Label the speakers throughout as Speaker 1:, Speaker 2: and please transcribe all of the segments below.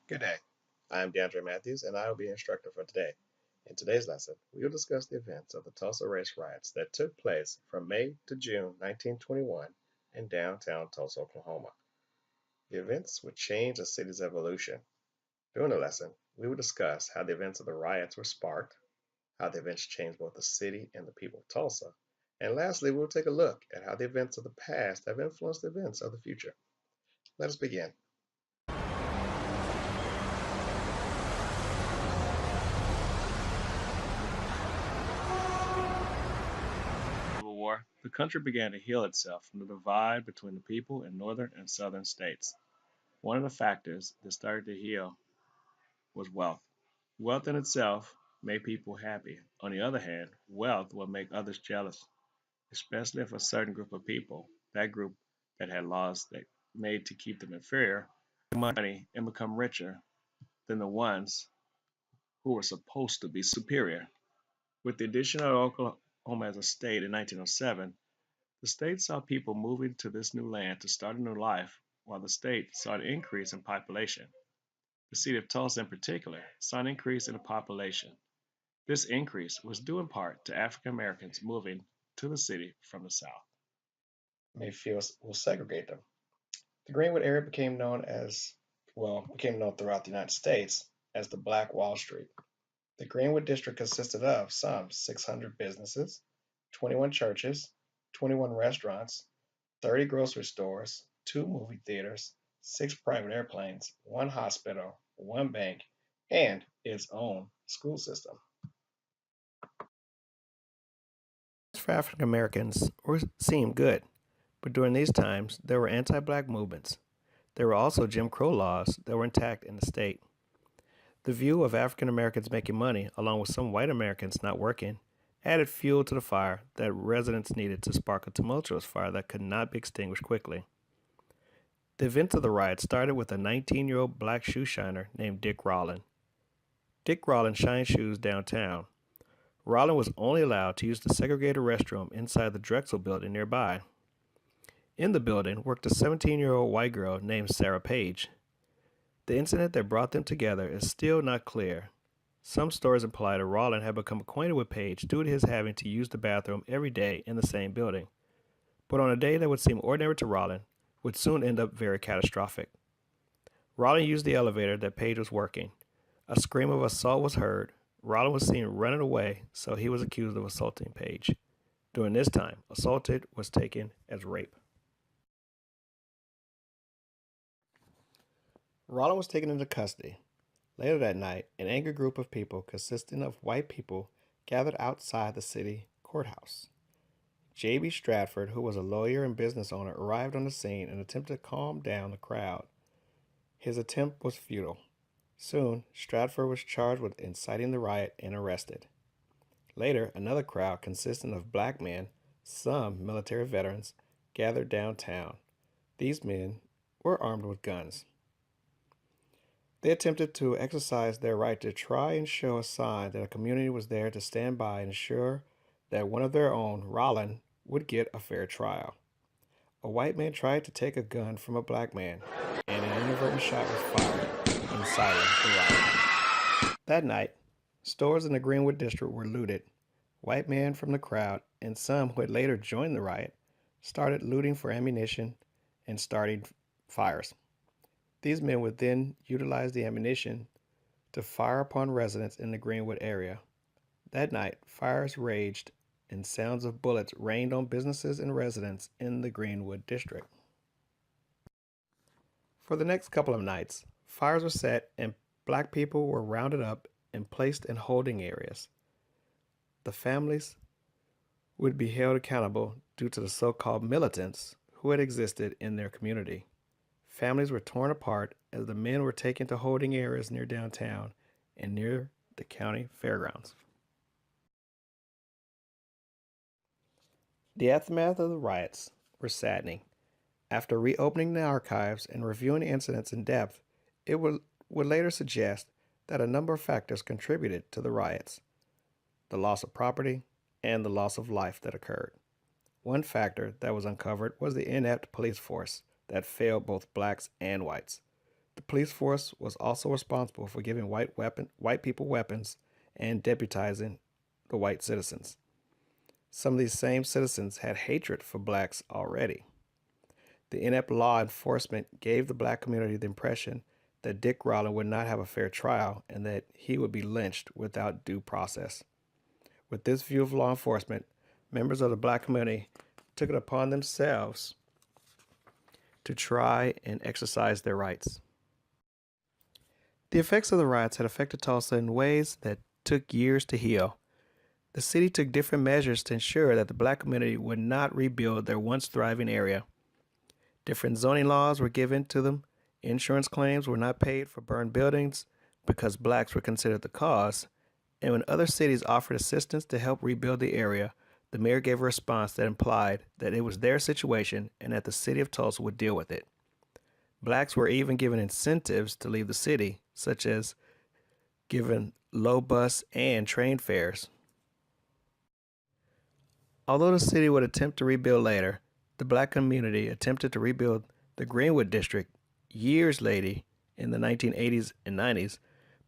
Speaker 1: Good day. I am DeAndre Matthews, and I will be your instructor for today. In today's lesson, we will discuss the events of the Tulsa race riots that took place from May to June 1921 in downtown Tulsa, Oklahoma. The events would change the city's evolution. During the lesson, we will discuss how the events of the riots were sparked, how the events changed both the city and the people of Tulsa, and lastly, we will take a look at how the events of the past have influenced the events of the future. Let us begin. Civil War, the country began to heal itself from the divide between the people in northern and southern states. One of the factors that started to heal was wealth. Wealth in itself made people happy. On the other hand, wealth will make others jealous, especially if a certain group of people, that group that had laws that made to keep them inferior, money and become richer than the ones who were supposed to be superior. With the addition of Oklahoma as a state in 1907, the state saw people moving to this new land to start a new life, while the state saw an increase in population. The city of Tulsa, in particular, saw an increase in the population. This increase was due in part to African Americans moving to the city from the South. Mayfield will segregate them. The Greenwood area became known throughout the United States as the Black Wall Street. The Greenwood district consisted of some 600 businesses, 21 churches, 21 restaurants, 30 grocery stores, two movie theaters, six private airplanes, one hospital, one bank, and its own school system. For African Americans seemed good, but during these times there were anti black movements. There were also Jim Crow laws that were intact in the state. The view of African Americans making money, along with some white Americans not working, added fuel to the fire that residents needed to spark a tumultuous fire that could not be extinguished quickly. The events of the riot started with a 19-year-old black shoe shiner named Dick Rawlin. Dick Rawlin shined shoes downtown. Rawlin was only allowed to use the segregated restroom inside the Drexel building nearby. In the building worked a 17-year-old white girl named Sarah Page. The incident that brought them together is still not clear. Some stories imply that Rawlin had become acquainted with Page due to his having to use the bathroom every day in the same building. But on a day that would seem ordinary to Rawlin, would soon end up very catastrophic. Rawlin used the elevator that Page was working. A scream of assault was heard. Rawlin was seen running away, so he was accused of assaulting Page. During this time, assaulted was taken as rape. Rawlin was taken into custody. Later that night, an angry group of people consisting of white people gathered outside the city courthouse. J.B. Stratford, who was a lawyer and business owner, arrived on the scene and attempted to calm down the crowd. His attempt was futile. Soon, Stratford was charged with inciting the riot and arrested. Later, another crowd consisting of black men, some military veterans, gathered downtown. These men were armed with guns. They attempted to exercise their right to try and show a sign that a community was there to stand by and ensure that one of their own, Rawlin, would get a fair trial. A white man tried to take a gun from a black man, and an inadvertent shot was fired, inciting the riot. That night, stores in the Greenwood district were looted. White men from the crowd, and some who had later joined the riot, started looting for ammunition and starting fires. These men would then utilize the ammunition to fire upon residents in the Greenwood area. That night, fires raged and sounds of bullets rained on businesses and residents in the Greenwood district. For the next couple of nights, fires were set and black people were rounded up and placed in holding areas. The families would be held accountable due to the so-called militants who had existed in their community. Families were torn apart as the men were taken to holding areas near downtown and near the county fairgrounds. The aftermath of the riots were saddening. After reopening the archives and reviewing the incidents in depth, it would later suggest that a number of factors contributed to the riots: the loss of property and the loss of life that occurred. One factor that was uncovered was the inept police force that failed both blacks and whites. The police force was also responsible for giving white people weapons and deputizing the white citizens. Some of these same citizens had hatred for blacks already. The inept law enforcement gave the black community the impression that Dick Rawlins would not have a fair trial and that he would be lynched without due process. With this view of law enforcement, members of the black community took it upon themselves to try and exercise their rights. The effects of the riots had affected Tulsa in ways that took years to heal. The city took different measures to ensure that the black community would not rebuild their once thriving area. Different zoning laws were given to them. Insurance claims were not paid for burned buildings because blacks were considered the cause. And when other cities offered assistance to help rebuild the area, the mayor gave a response that implied that it was their situation and that the city of Tulsa would deal with it. Blacks were even given incentives to leave the city, such as given low bus and train fares. Although the city would attempt to rebuild later, the black community attempted to rebuild the Greenwood district years later in the 1980s and 90s,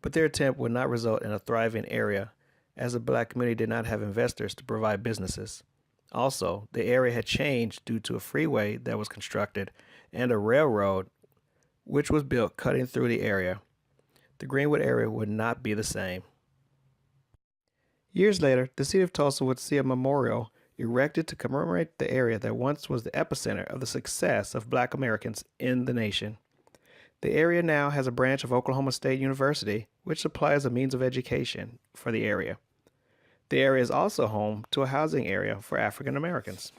Speaker 1: but their attempt would not result in a thriving area as the black community did not have investors to provide businesses. Also, the area had changed due to a freeway that was constructed and a railroad which was built cutting through the area. The Greenwood area would not be the same. Years later, the city of Tulsa would see a memorial erected to commemorate the area that once was the epicenter of the success of black Americans in the nation. The area now has a branch of Oklahoma State University, which supplies a means of education for the area. The area is also home to a housing area for African Americans.